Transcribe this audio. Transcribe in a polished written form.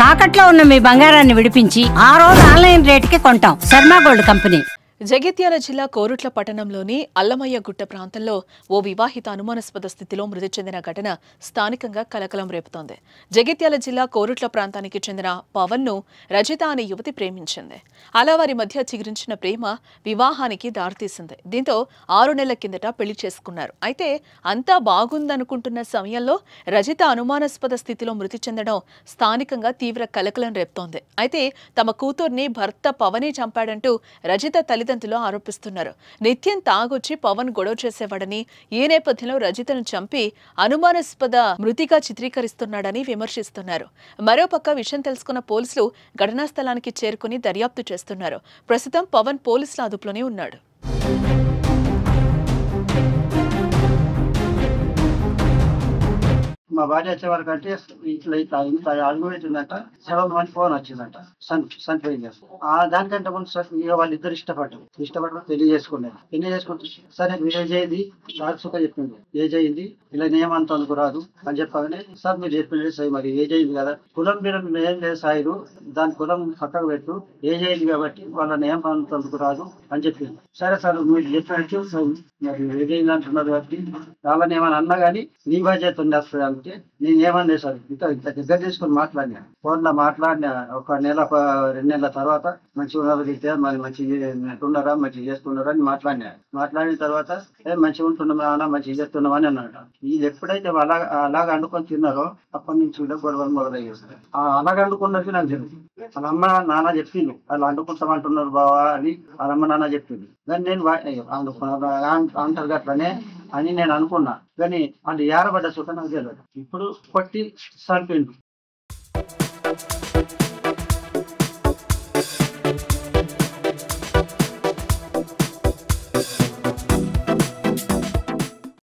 తాకట్లో ఉన్న మీ బంగారాన్ని విడిపించి ఆ రోజు ఆన్లైన్ రేటుకి కొంటాం. Sharma gold company. జగిత్యాల జిల్లా కోరుట్ల పట్టణంలోని అల్లమయ్య గుట్ట ప్రాంతంలో ఓ వివాహిత అనుమానాస్పద స్థితిలో మృతి చెందిన ఘటన స్థానికంగా కలకలం రేపుతోంది. జగిత్యాల జిల్లా కోరుట్ల ప్రాంతానికి చెందిన పవన్ ను రజిత అనే యువతి ప్రేమించింది. అలా వారి మధ్య చిగురించిన ప్రేమ వివాహానికి దారితీసింది. దీంతో 6 నెలల కిందట పెళ్లి చేసుకున్నారు. అయితే అంతా బాగుందనుకుంటున్న సమయంలో రజిత అనుమానాస్పద స్థితిలో మృతి చెందడం స్థానికంగా తీవ్ర కలకలం రేపుతోంది. అయితే తమ కూతుర్ని భర్త పవనే చంపాడంటూ రజిత తల్లిదండ్రులు ఆరోపిస్తున్నారు. నిత్యం తాగొచ్చి పవన్ గొడవ చేసేవాడని, ఈ నేపథ్యంలో రజితను చంపి అనుమానాస్పద మృతిగా చిత్రీకరిస్తున్నాడని విమర్శిస్తున్నారు. మరోపక్క విషయం తెలుసుకున్న పోలీసులు ఘటనా స్థలానికి చేరుకుని దర్యాప్తు చేస్తున్నారు. ప్రస్తుతం పవన్ పోలీసుల అదుపులోనే ఉన్నాడు. మా భార్య వచ్చే వరకు అంటే ఇట్లా ఇట్లా ఇంత అడుగు పెట్టిందంట. 7 మంది ఫోన్ వచ్చిందంట చనిపోయింది. దానికంటే ముందు ఇక వాళ్ళిద్దరు ఇష్టపడ్డారు పెళ్లి చేసుకుంటే సరే మీరు ఏజ్ అయింది నాకు సుఖ చెప్పింది. ఏజ్ అయింది ఇలా నేమంత అనుకురాదు అని చెప్పగానే సార్ మీరు చెప్పింది సరే మరి ఏజ్ అయింది కదా కులం మీరు ఏం లేదు సాయిరు దాని కులం పక్కకు పెట్టు ఏజ్ అయింది కాబట్టి వాళ్ళ నేమంత అనుకురాదు అని చెప్పింది. సరే సార్ మీరు చెప్పినట్టు మరి ఏజ్ అయింది అంటున్నారు కాబట్టి వాళ్ళని ఏమైనా అన్నా కానీ నీ బాధ్యత ఉండేస్తుంది అంటే నేను ఏమన్నా సార్ ఇంత దగ్గర తీసుకొని మాట్లాడినా ఫోన్లో మాట్లాడినా 1 నెల 2 నెలల తర్వాత మంచిగా ఉన్నది మరి మంచిగా ఉన్నారా మంచిగా చేస్తున్నారా అని మాట్లాడిన తర్వాత మంచిగా ఉంటున్నామా మంచిగా చేస్తున్నామా అని అన్నాడు. ఇది ఎప్పుడైతే అలాగ అండుకొని తిన్నారో అప్పటి నుంచి కూడా గొడవలు మొదలయ్యేస్తారు. అలాగ అండుకున్నది నాకు తెలుసు. వాళ్ళ అమ్మ నాన్న చెప్పిండు వాళ్ళు అండుకుంటామంటున్నారు బావా అని వాళ్ళ అమ్మ నాన్న చెప్పిండు. కానీ నేను అంటారు అట్లనే అని నేను అనుకున్నా కానీ వాళ్ళు ఏరబడ్డ సుఖం నాకు తెలియదు. ఇప్పుడు కొట్టి చంపిండు.